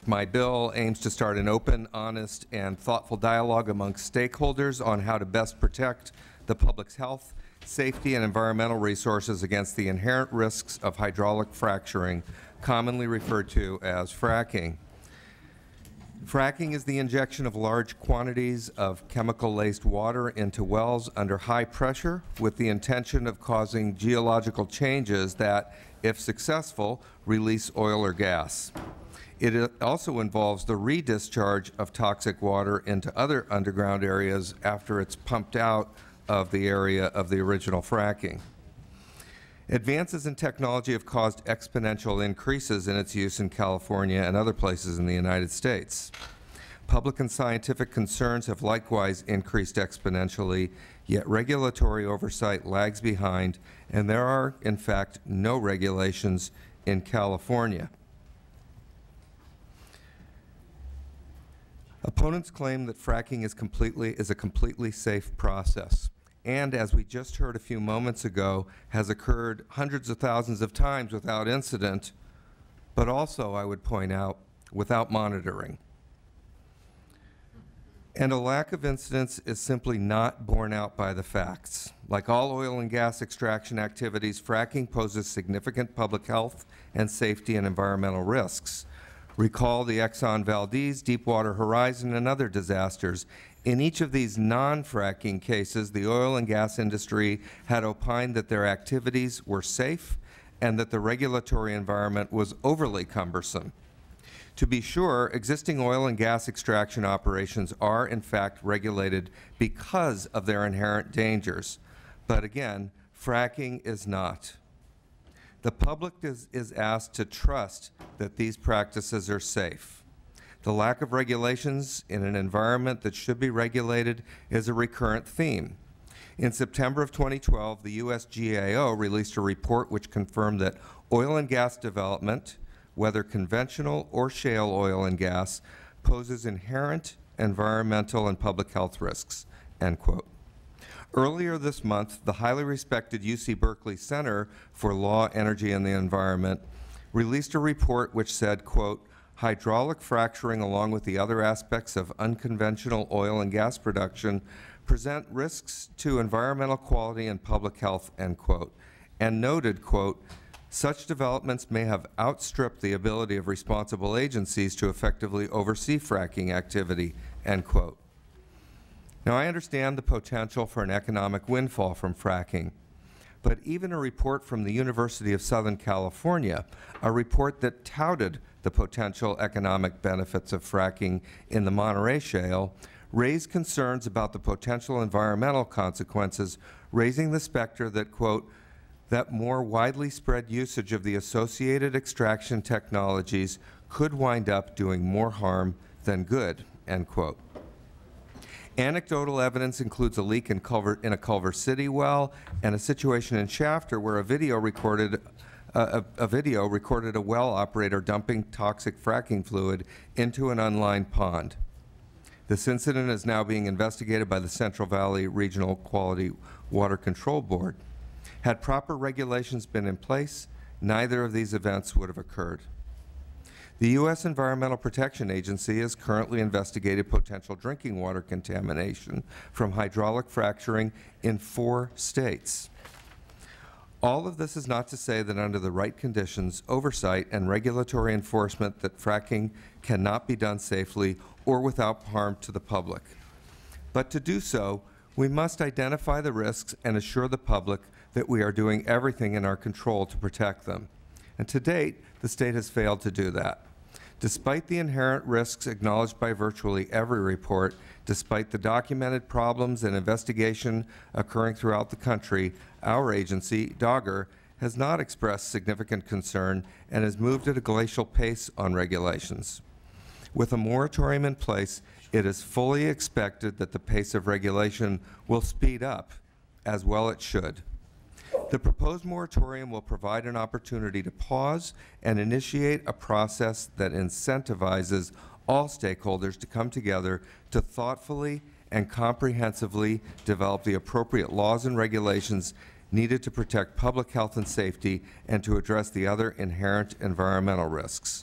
My bill aims to start an open, honest, and thoughtful dialogue amongst stakeholders on how to best protect the public's health, safety, and environmental resources against the inherent risks of hydraulic fracturing, commonly referred to as fracking. Fracking is the injection of large quantities of chemical-laced water into wells under high pressure with the intention of causing geological changes that, if successful, release oil or gas. It also involves the redischarge of toxic water into other underground areas after it's pumped out of the area of the original fracking. Advances in technology have caused exponential increases in its use in California and other places in the United States. Public and scientific concerns have likewise increased exponentially, yet regulatory oversight lags behind, and there are, in fact, no regulations in California. Opponents claim that fracking is a completely safe process, and as we just heard a few moments ago, has occurred hundreds of thousands of times without incident, but also, I would point out, without monitoring. And a lack of incidents is simply not borne out by the facts. Like all oil and gas extraction activities, fracking poses significant public health and safety and environmental risks. Recall the Exxon Valdez, Deepwater Horizon, and other disasters. In each of these non-fracking cases, the oil and gas industry had opined that their activities were safe and that the regulatory environment was overly cumbersome. To be sure, existing oil and gas extraction operations are in fact regulated because of their inherent dangers. But again, fracking is not. The public is asked to trust that these practices are safe. The lack of regulations in an environment that should be regulated is a recurrent theme. In September of 2012, the U.S. GAO released a report which confirmed that oil and gas development, whether conventional or shale oil and gas, poses inherent environmental and public health risks, end quote. Earlier this month, the highly respected UC Berkeley Center for Law, Energy, and the Environment released a report which said, quote, hydraulic fracturing along with the other aspects of unconventional oil and gas production present risks to environmental quality and public health, end quote, and noted, quote, such developments may have outstripped the ability of responsible agencies to effectively oversee fracking activity, end quote. Now, I understand the potential for an economic windfall from fracking, but even a report from the University of Southern California, a report that touted the potential economic benefits of fracking in the Monterey Shale, raised concerns about the potential environmental consequences, raising the specter that, quote, that more widely spread usage of the associated extraction technologies could wind up doing more harm than good, end quote. Anecdotal evidence includes a leak in a Culver City well and a situation in Shafter where a video recorded a well operator dumping toxic fracking fluid into an unlined pond. This incident is now being investigated by the Central Valley Regional Quality Water Control Board. Had proper regulations been in place, neither of these events would have occurred. The U.S. Environmental Protection Agency has currently investigated potential drinking water contamination from hydraulic fracturing in 4 states. All of this is not to say that under the right conditions, oversight and regulatory enforcement that fracking cannot be done safely or without harm to the public. But to do so, we must identify the risks and assure the public that we are doing everything in our control to protect them. And to date, the state has failed to do that. Despite the inherent risks acknowledged by virtually every report, despite the documented problems and investigation occurring throughout the country, our agency, DOGGR, has not expressed significant concern and has moved at a glacial pace on regulations. With a moratorium in place, it is fully expected that the pace of regulation will speed up, as well it should. The proposed moratorium will provide an opportunity to pause and initiate a process that incentivizes all stakeholders to come together to thoughtfully and comprehensively develop the appropriate laws and regulations needed to protect public health and safety and to address the other inherent environmental risks.